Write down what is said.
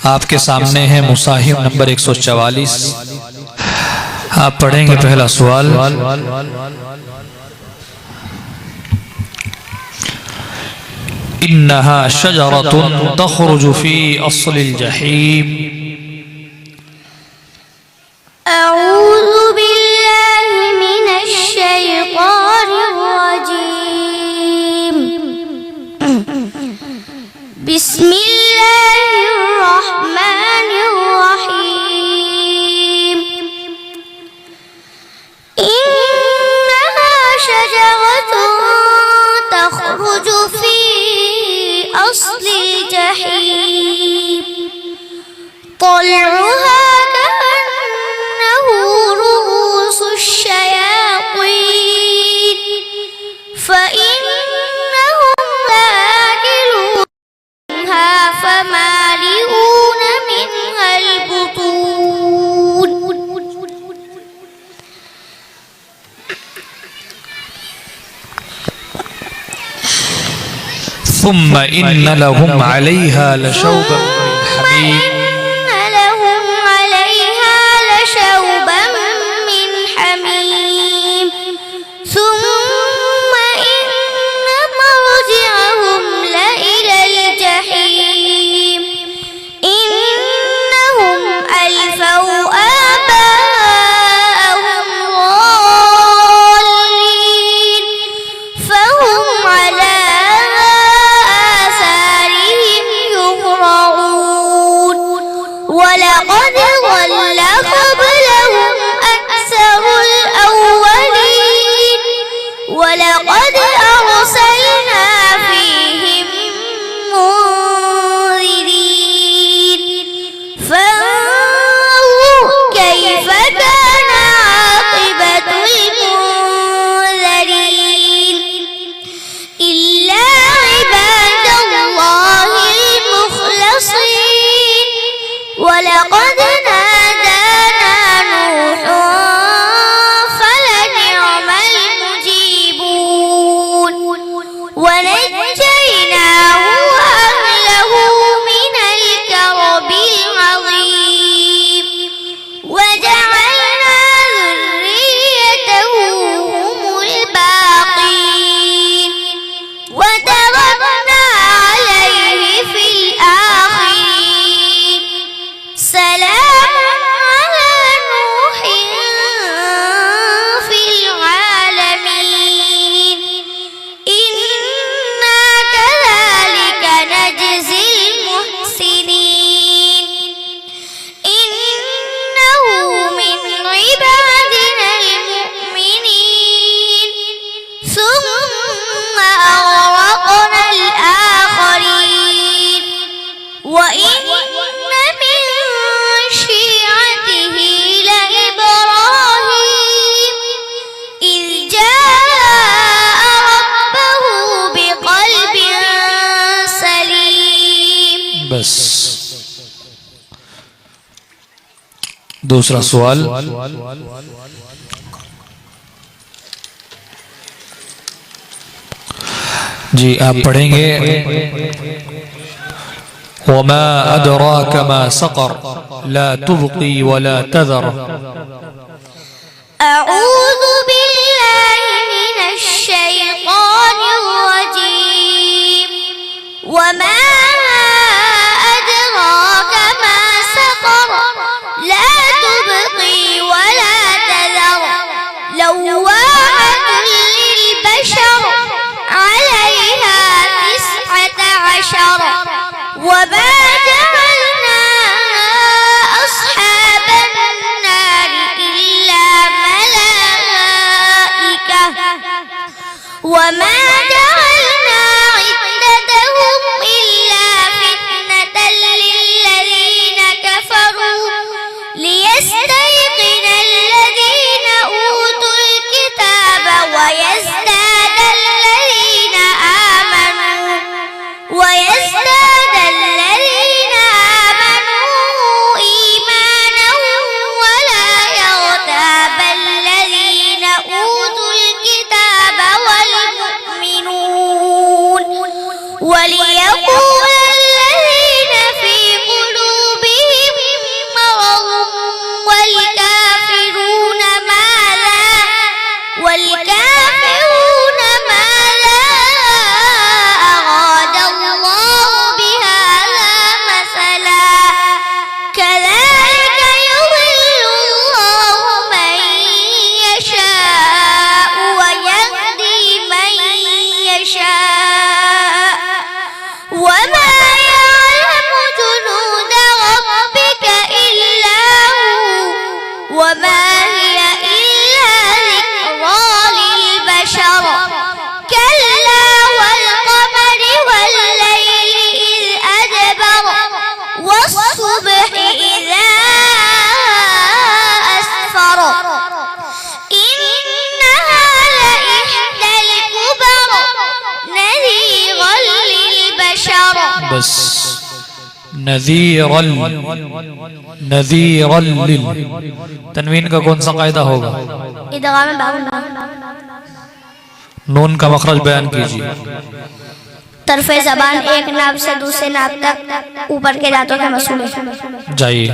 आपके सामने है मुसाहिफ नंबर 144। आप पढ़ेंगे पहला सवाल। इन्नहा शजरतुन तखरुजु फी अस्लिल जहीम। अऊज़ु बिल्लाहि मिनश शैतानिर रजीम। बिस्मिल्लाहिर रहमानिर रहीम। इन्नहा शजरतुन तखरुजु फी अस्लिल जहीम। طلعها كأنه رؤوس الشياطين فإنهم آكلون منها فمالئون منها البطون ثم إن لهم عليها لشوبا من حميم। شوبا من حميم ثم إن مرجعهم لإلى الجحيم إنهم ألفوا آباءهم ضالين فهم على آثارهم يهرعون ولقد ضل قبلهم أكثر الأولين ولقد أرسلنا فيهم منذرين فانظر كيف كان عاقبة المنذرين إلا عباد الله المخلصين ولقد نادانا نوح فلنعم المجيبون ونجيناه وأهله من الكرب العظيم وجعلنا ذريته هم الباقين وتركنا عليه في الآخرين سلام على نوح في العالمين إنا كذلك نجزي المحسنين إنه من عبادنا المؤمنين ثم أغرقنا الآخرين وإن من شيعته لإبراهيم إذ جاء ربه بقلب سليم बस दूसरा सवाल। जी आप पढ़ेंगे। वमा अदराक मा सक़र ला तुबक़ी वला तज़र। أعوذ بالله من الشيطان الرجيم وما أدراك ما سقر لا تبقي ولا تذر لواحة للبشر عليها 19 وما جعلنا أصحاب النار إلا ملائكة وما جعلنا عدتهم إلا فتنة للذين كفروا ليستيقن الذين أوتوا الكتاب ويزداد الذين बस नज़ीरल, नज़ीरल लिल। तनवीन का कौन सा कायदा होगा? इदगाम बागुना। नून का मखरज बयान कीजिए। तरफे जबान एक नाब से दूसरे नाब तक ऊपर के दांतों के मसूल है। जाइए।